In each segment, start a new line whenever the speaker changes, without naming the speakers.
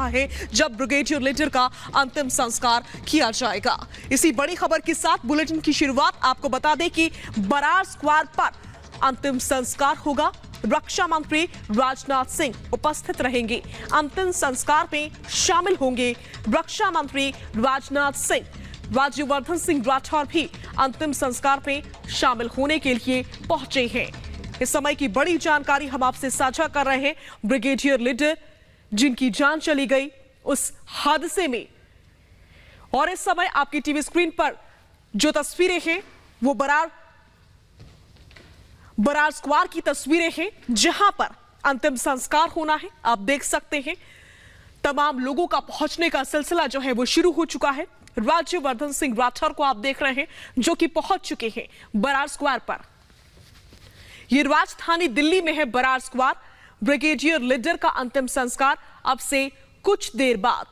है जब brigadier leader का अंतिम संस्कार किया जाएगा। इसी बड़ी खबर के साथ बुलेटिन की शुरुआत आपको बता दें कि बरार स्क्वायर पर अंतिम संस्कार होगा। रक्षा मंत्री राजनाथ सिंह उपस्थित रहेंगे। अंतिम संस्कार में शामिल होंगे रक्षा मंत्री राजनाथ सिंह। राज्यवर्धन सिंह राठौर भी अंतिम संस्कार में शामिल होने के लिए पहुंचे हैं। इस समय की बड़ी जानकारी हम आपसे साझा कर रहे हैं। ब्रिगेडियर लीडर जिनकी जान चली गई उस हादसे में, और इस समय आपकी टीवी स्क्रीन पर जो तस्वीरें हैं वो बरार स्क्वायर की तस्वीरें हैं जहां पर अंतिम संस्कार होना है। आप देख सकते हैं तमाम लोगों का पहुंचने का सिलसिला जो है वो शुरू हो चुका है। राज्यवर्धन सिंह राठौर को आप देख रहे हैं जो कि पहुंच चुके हैं बरार स्क्वायर पर। यह राजधानी दिल्ली में है बरार स्क्वायर। ब्रिगेडियर लीडर का अंतिम संस्कार अब से कुछ देर बाद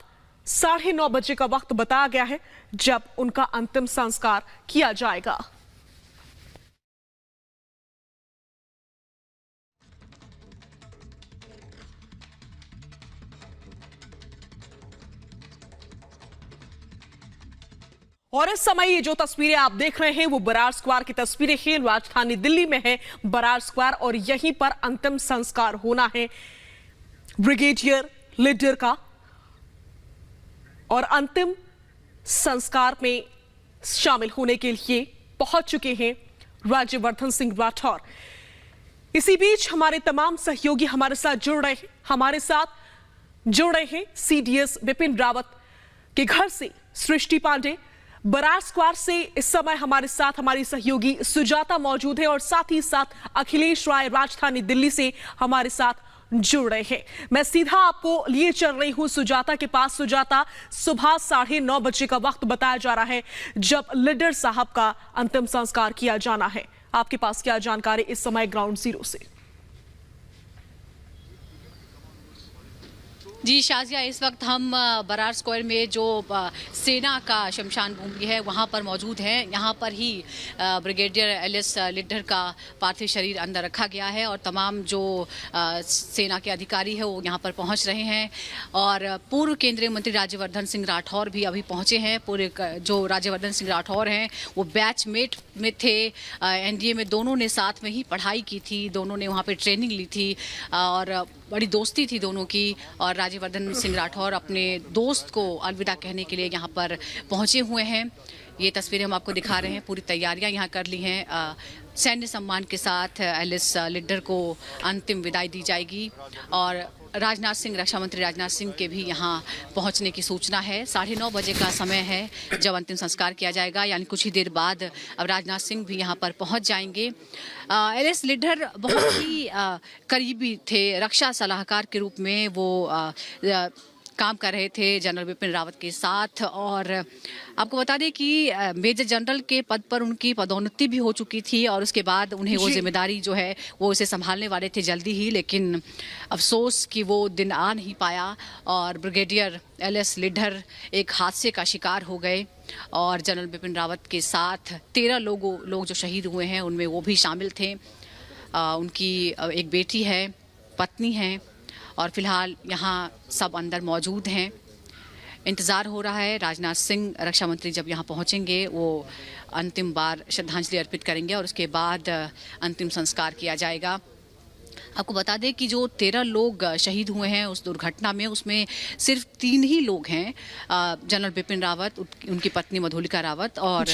9:30 बजे का वक्त बताया गया है जब उनका अंतिम संस्कार किया जाएगा। और इस समय ये जो तस्वीरें आप देख रहे हैं वो बरार स्क्वायर की तस्वीरें हैं। राजधानी दिल्ली में है बरार स्क्वायर और यहीं पर अंतिम संस्कार होना है ब्रिगेडियर लीडर का। और अंतिम संस्कार में शामिल होने के लिए पहुंच चुके हैं राज्यवर्धन सिंह राठौर। इसी बीच हमारे तमाम सहयोगी हमारे साथ जुड़ रहे हैं सीडीएस विपिन रावत के घर से सृष्टि पांडे। बरार स्क्वायर से इस समय हमारे साथ हमारी सहयोगी सुजाता मौजूद है और साथ ही साथ अखिलेश राय राजधानी दिल्ली से हमारे साथ जुड़ रहे हैं। मैं सीधा आपको लिए चल रही हूं सुजाता के पास। सुजाता, सुबह 9:30 बजे का वक्त बताया जा रहा है जब लीडर साहब का अंतिम संस्कार किया जाना है। आपके पास क्या जानकारी इस समय ग्राउंड जीरो से?
जी शाजिया, इस वक्त हम बरार स्क्वायर में जो सेना का शमशान भूमि है वहाँ पर मौजूद हैं। यहाँ पर ही ब्रिगेडियर एलएस लीडर का पार्थिव शरीर अंदर रखा गया है और तमाम जो सेना के अधिकारी है वो यहाँ पर पहुँच रहे हैं। और पूर्व केंद्रीय मंत्री राज्यवर्धन सिंह राठौर भी अभी पहुँचे हैं। पूरे जो राज्यवर्धन सिंह राठौर हैं वो बैचमेट में थे, एनडीए में दोनों ने साथ में ही पढ़ाई की थी, दोनों ने वहाँ पर ट्रेनिंग ली थी और बड़ी दोस्ती थी दोनों की। और राज्यवर्धन सिंह राठौर अपने दोस्त को अलविदा कहने के लिए यहाँ पर पहुँचे हुए हैं। ये तस्वीरें हम आपको दिखा रहे हैं। पूरी तैयारियां यहाँ कर ली हैं। सैन्य सम्मान के साथ एलएस लीडर को अंतिम विदाई दी जाएगी और राजनाथ सिंह, रक्षा मंत्री राजनाथ सिंह के भी यहाँ पहुँचने की सूचना है। 9:30 बजे का समय है जब अंतिम संस्कार किया जाएगा, यानी कुछ ही देर बाद अब राजनाथ सिंह भी यहाँ पर पहुँच जाएंगे। एलएस लीडर बहुत ही करीबी थे, रक्षा सलाहकार के रूप में वो काम कर रहे थे जनरल विपिन रावत के साथ। और आपको बता दें कि मेजर जनरल के पद पर उनकी पदोन्नति भी हो चुकी थी और उसके बाद उन्हें वो जिम्मेदारी जो है वो उसे संभालने वाले थे जल्दी ही, लेकिन अफसोस कि वो दिन आ नहीं पाया और ब्रिगेडियर एलएस लीडर एक हादसे का शिकार हो गए। और जनरल विपिन रावत के साथ 13 लोग जो शहीद हुए हैं उनमें वो भी शामिल थे। उनकी एक बेटी है, पत्नी है और फिलहाल यहाँ सब अंदर मौजूद हैं। इंतज़ार हो रहा है राजनाथ सिंह रक्षा मंत्री जब यहाँ पहुँचेंगे वो अंतिम बार श्रद्धांजलि अर्पित करेंगे और उसके बाद अंतिम संस्कार किया जाएगा। आपको बता दें कि जो 13 लोग शहीद हुए हैं उस दुर्घटना में, उसमें सिर्फ 3 ही लोग हैं, जनरल बिपिन रावत, उनकी पत्नी मधुलिका रावत और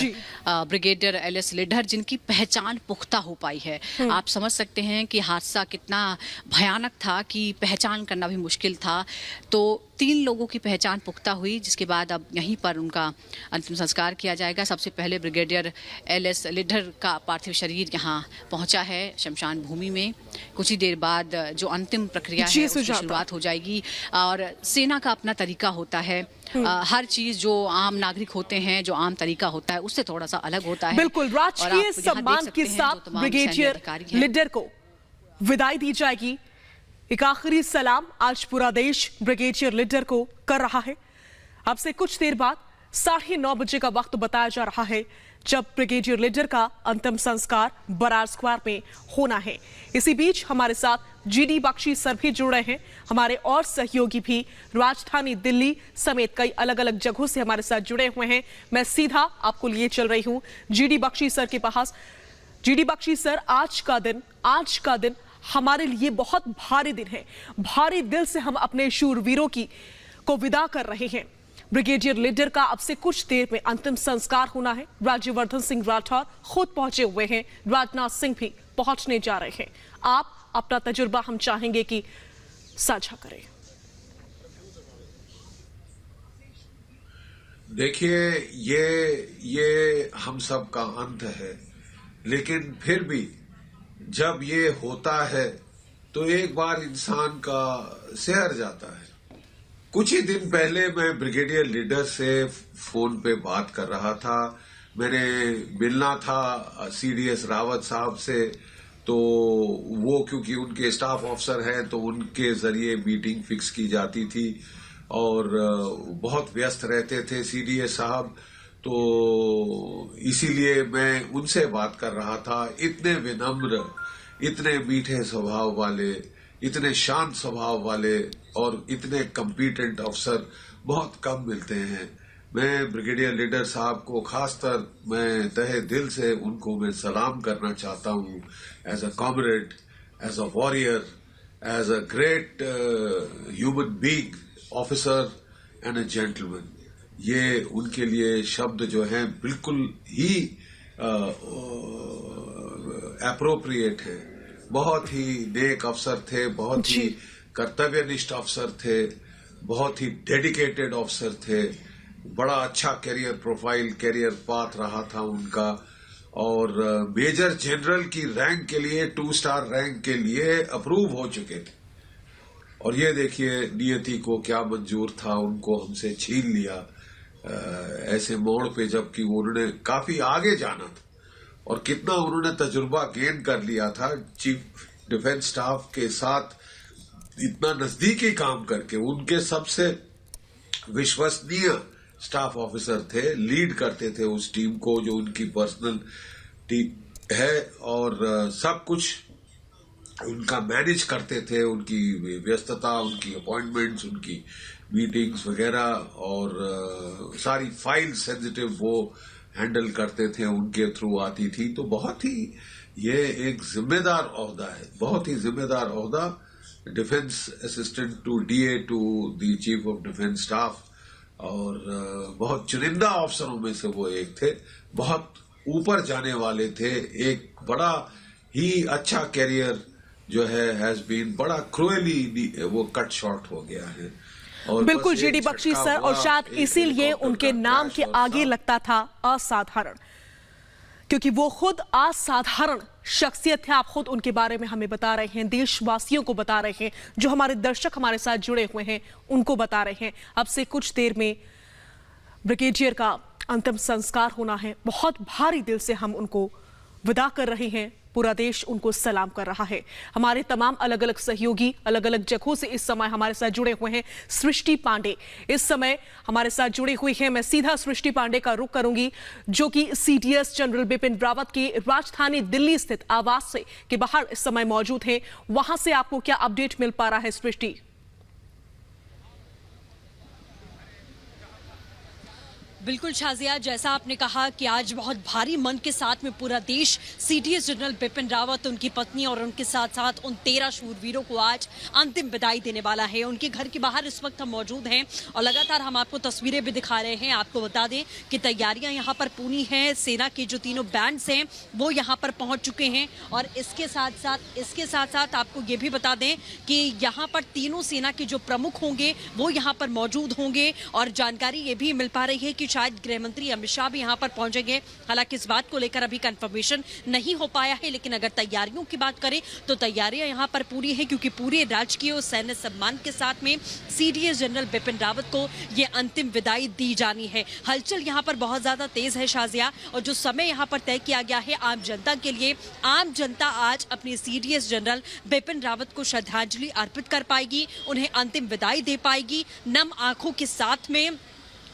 ब्रिगेडियर एलएस लीडर, जिनकी पहचान पुख्ता हो पाई है। आप समझ सकते हैं कि हादसा कितना भयानक था कि पहचान करना भी मुश्किल था। तो 3 लोगों की पहचान पुख्ता हुई, जिसके बाद अब यहीं पर उनका अंतिम संस्कार किया जाएगा। सबसे पहले ब्रिगेडियर एलएस लीडर का पार्थिव शरीर यहाँ पहुँचा है शमशान भूमि में। कुछ ही देर बाद जो अंतिम प्रक्रिया है उसकी शुरुआत हो जाएगी। और सेना का अपना तरीका होता है, हर चीज जो आम नागरिक होते हैं, जो आम तरीका होता है उससे थोड़ा सा अलग होता है।
बिल्कुल, राजकीय सम्मान के साथ ब्रिगेडियर लीडर को विदाई दी जाएगी। एक आखिरी सलाम आज पूरा देश ब्रिगेडियर लीडर को कर रहा है। अब से कुछ देर बाद 9:30 बजे का वक्त बताया जा रहा है जब ब्रिगेडियर लीडर का अंतिम संस्कार बरार स्क्वायर में होना है। इसी बीच हमारे साथ जीडी बख्शी सर भी जुड़ रहे हैं, हमारे और सहयोगी भी राजधानी दिल्ली समेत कई अलग अलग जगहों से हमारे साथ जुड़े हुए हैं। मैं सीधा आपको लिए चल रही हूं जीडी बख्शी सर के पास। जीडी बख्शी सर, आज का दिन हमारे लिए बहुत भारी दिन है। भारी दिल से हम अपने शूरवीरों को विदा कर रहे हैं। ब्रिगेडियर लीडर का अब से कुछ देर में अंतिम संस्कार होना है। राज्यवर्धन सिंह राठौर खुद पहुंचे हुए हैं, राजनाथ सिंह भी पहुंचने जा रहे हैं। आप अपना तजुर्बा हम चाहेंगे कि साझा करें।
देखिए, ये हम सब का अंत है, लेकिन फिर भी जब ये होता है तो एक बार इंसान का सिहर जाता है। कुछ ही दिन पहले मैं ब्रिगेडियर लीडर से फोन पे बात कर रहा था। मैंने मिलना था सीडीएस रावत साहब से, तो वो क्योंकि उनके स्टाफ ऑफिसर हैं तो उनके जरिए मीटिंग फिक्स की जाती थी और बहुत व्यस्त रहते थे सीडीएस साहब, तो इसीलिए मैं उनसे बात कर रहा था। इतने विनम्र, इतने मीठे स्वभाव वाले, इतने शांत स्वभाव वाले और इतने कम्पिटेंट अफसर बहुत कम मिलते हैं। मैं ब्रिगेडियर लीडर साहब को खासकर मैं तहे दिल से उनको मैं सलाम करना चाहता हूं, as a comrade, as a warrior, as a great human being, officer and a gentleman. ये उनके लिए शब्द जो हैं बिल्कुल ही एप्रोप्रिएट है। बहुत ही नेक अफसर थे, बहुत ही कर्तव्यनिष्ठ अफसर थे, बहुत ही डेडिकेटेड अफसर थे। बड़ा अच्छा कैरियर प्रोफाइल, कैरियर पाथ रहा था उनका, और मेजर जनरल की रैंक के लिए, 2 स्टार रैंक के लिए अप्रूव हो चुके थे। और ये देखिए नियति को क्या मंजूर था, उनको हमसे छीन लिया ऐसे मोड़ पे, जबकि उन्होंने काफी आगे जाना था और कितना उन्होंने तजुर्बा गेन कर लिया था चीफ डिफेंस स्टाफ के साथ इतना नजदीकी काम करके। उनके सबसे विश्वसनीय स्टाफ ऑफिसर थे, लीड करते थे उस टीम को जो उनकी पर्सनल टीम है, और सब कुछ उनका मैनेज करते थे। उनकी व्यस्तता, उनकी अपॉइंटमेंट्स, उनकी मीटिंग्स वगैरह, और सारी फाइल सेंसिटिव वो हैंडल करते थे, उनके थ्रू आती थी। तो बहुत ही ये एक जिम्मेदार ओहदा है, बहुत ही जिम्मेदार ओहदा, defence assistant to DA to the chief of defence staff, और बहुत चुनिंदा अफसरों में से वो एक थे। बहुत ऊपर जाने वाले थे, एक बड़ा ही अच्छा कैरियर जो है हैज बीन बड़ा क्रूअली वो कट शॉर्ट हो गया है।
बिल्कुल जीडी बख्शी सर, और शायद इसीलिए उनके नाम के आगे लगता था असाधारण, क्योंकि वो खुद असाधारण शख्सियत थे। आप खुद उनके बारे में हमें बता रहे हैं, देशवासियों को बता रहे हैं, जो हमारे दर्शक हमारे साथ जुड़े हुए हैं उनको बता रहे हैं। अब से कुछ देर में ब्रिगेडियर का अंतिम संस्कार होना है। बहुत भारी दिल से हम उनको विदा कर रहे हैं। पूरा देश उनको सलाम कर रहा है। हमारे तमाम अलग अलग सहयोगी अलग अलग जगहों से इस समय हमारे साथ जुड़े हुए हैं। सृष्टि पांडे इस समय हमारे साथ जुड़ी हुई हैं। मैं सीधा सृष्टि पांडे का रुख करूंगी, जो कि सीडीएस जनरल बिपिन रावत की राजधानी दिल्ली स्थित आवास के बाहर इस समय मौजूद हैं। वहां से आपको क्या अपडेट मिल पा रहा है सृष्टि?
बिल्कुल शाजिया, जैसा आपने कहा कि आज बहुत भारी मन के साथ में पूरा देश सीडीएस जनरल बिपिन रावत, उनकी पत्नी और उनके साथ साथ उन 13 शूरवीरों को आज अंतिम विदाई देने वाला है। उनके घर के बाहर इस वक्त हम मौजूद हैं और लगातार हम आपको तस्वीरें भी दिखा रहे हैं। आपको बता दें कि तैयारियां यहाँ पर पूरी हैं। सेना के जो तीनों बैंड्स हैं वो यहाँ पर पहुँच चुके हैं और इसके साथ साथ आपको ये भी बता दें कि यहाँ पर तीनों सेना के जो प्रमुख होंगे वो यहाँ पर मौजूद होंगे। और जानकारी ये भी मिल पा रही है कि शायद गृह मंत्री अमित शाह भी यहां पर पहुंचेंगे। हालांकि इस बात को लेकर अभी कंफर्मेशन नहीं हो पाया है, लेकिन अगर तैयारियों की बात करें तो तैयारियां यहां पर पूरी हैं, क्योंकि पूरे राजकीय और सैन्य सम्मान के साथ में सीडीएस जनरल बिपिन रावत को ये अंतिम विदाई दी जानी है। हलचल यहां पर बहुत ज्यादा तेज है शाजिया, और जो समय यहां पर तय किया गया है आम जनता के लिए, आम जनता आज अपने सीडीएस जनरल बिपिन रावत को श्रद्धांजलि अर्पित कर पाएगी, उन्हें अंतिम विदाई दे पाएगी। नम आंखों के साथ में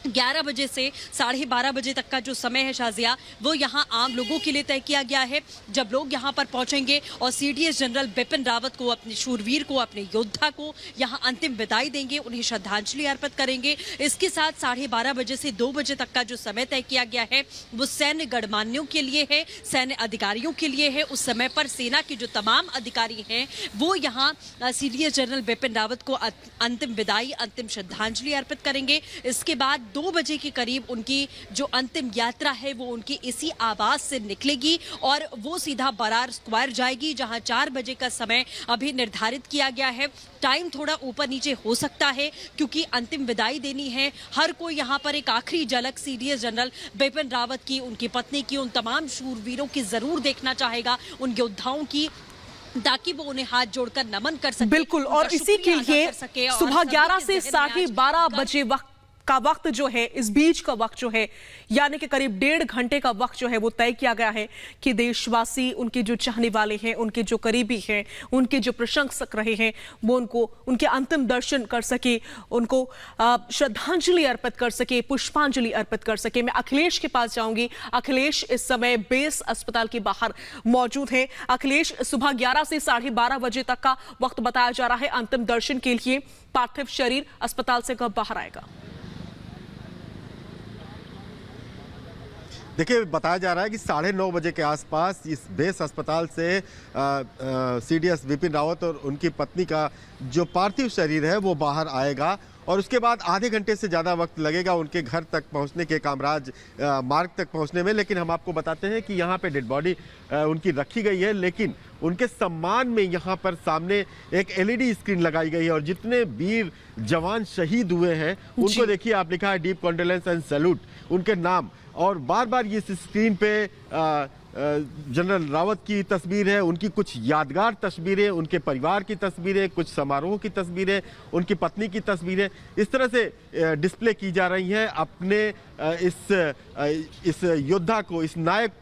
11 बजे से 12:30 बजे तक का जो समय है शाजिया, वो यहाँ आम लोगों के लिए तय किया गया है। जब लोग यहाँ पर पहुंचेंगे और सीडीएस जनरल बिपिन रावत को, अपने शूरवीर को, अपने योद्धा को यहाँ अंतिम विदाई देंगे, उन्हें श्रद्धांजलि अर्पित करेंगे। इसके साथ 12:30 बजे से 2 बजे तक का जो समय तय किया गया है वो सैन्य गणमान्यों के लिए है, सैन्य अधिकारियों के लिए है। उस समय पर सेना के जो तमाम अधिकारी हैं वो यहाँ सीडीएस जनरल बिपिन रावत को अंतिम विदाई, अंतिम श्रद्धांजलि अर्पित करेंगे। इसके बाद 2 बजे के करीब उनकी जो अंतिम यात्रा है वो उनकी इसी आवास से निकलेगी और वो सीधा बरार स्क्वायर जाएगी, जहां 4 बजे का समय अभी निर्धारित किया गया है। टाइम थोड़ा ऊपर नीचे हो सकता है क्योंकि अंतिम विदाई देनी है। हर कोई यहाँ पर एक आखिरी झलक सीडीएस जनरल बिपिन रावत की, उनकी पत्नी की, उन तमाम शूरवीरों की जरूर देखना चाहेगा, उन योद्धाओं की, ताकि वो उन्हें हाथ जोड़कर नमन कर सके।
बिल्कुल, और इसी के लिए सुबह 11 से 12:30 बजे का वक्त जो है, इस बीच का वक्त जो है, यानी कि करीब 1.5 घंटे का वक्त जो है वो तय किया गया है कि देशवासी, उनके जो चाहने वाले हैं, उनके जो करीबी हैं, उनके जो प्रशंसक रहे हैं, वो उनको उनके अंतिम दर्शन कर सके, उनको श्रद्धांजलि अर्पित कर सके, पुष्पांजलि अर्पित कर सके। मैं अखिलेश के पास जाऊंगी। अखिलेश इस समय बेस अस्पताल के बाहर मौजूद है। अखिलेश, सुबह 11 से 12:30 बजे तक का वक्त बताया जा रहा है अंतिम दर्शन के लिए। पार्थिव शरीर अस्पताल से कब बाहर आएगा?
देखिए, बताया जा रहा है कि 9:30 बजे के आसपास इस बेस अस्पताल से सीडीएस बिपिन रावत और उनकी पत्नी का जो पार्थिव शरीर है वो बाहर आएगा और उसके बाद आधे घंटे से ज़्यादा वक्त लगेगा उनके घर तक पहुंचने के, कामराज मार्ग तक पहुंचने में। लेकिन हम आपको बताते हैं कि यहाँ पे डेड बॉडी उनकी रखी गई है, लेकिन उनके सम्मान में यहाँ पर सामने एक एलईडी स्क्रीन लगाई गई है और जितने वीर जवान शहीद हुए हैं उनको देखिए, आप लिखा है डीप कॉन्डोलेंस एंड सैल्यूट, उनके नाम। और बार बार ये इस स्क्रीन पे जनरल रावत की तस्वीर है, उनकी कुछ यादगार तस्वीरें, उनके परिवार की तस्वीरें, कुछ समारोह की तस्वीरें, उनकी पत्नी की तस्वीरें इस तरह से डिस्प्ले की जा रही हैं। अपने इस योद्धा को, इस नायक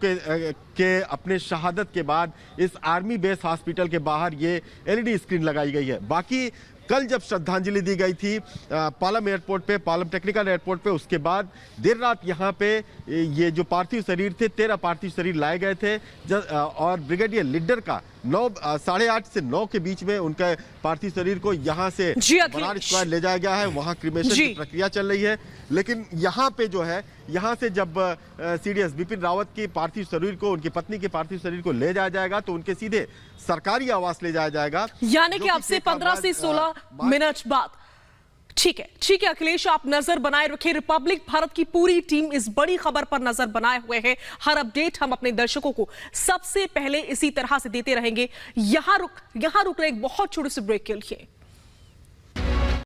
के अपने शहादत के बाद इस आर्मी बेस हॉस्पिटल के बाहर ये एलईडी स्क्रीन लगाई गई है। बाकी कल जब श्रद्धांजलि दी गई थी पालम एयरपोर्ट पे, पालम टेक्निकल एयरपोर्ट पे, उसके बाद देर रात यहाँ पे ये जो पार्थिव शरीर थे, 13 पार्थिव शरीर लाए गए थे और ब्रिगेडियर लीडर का 8:30 से 9 के बीच में उनका पार्थिव शरीर को यहाँ से बरार स्क्वायर ले जाया गया है। वहाँ क्रिमेशन की प्रक्रिया चल रही है। लेकिन यहाँ पे जो है, यहाँ से जब सीडीएस बिपिन रावत की पार्थिव शरीर को, उनकी पत्नी के पार्थिव शरीर को ले जाया जाएगा तो उनके सीधे सरकारी आवास ले जाया जाएगा,
यानी कि अब से 15 से 16 मिनट बाद। ठीक है अखिलेश, आप नजर बनाए रखें। रिपब्लिक भारत की पूरी टीम इस बड़ी खबर पर नजर बनाए हुए है। हर अपडेट हम अपने दर्शकों को सबसे पहले इसी तरह से देते रहेंगे। यहां रुक रहे एक बहुत छोटे से ब्रेक के लिए।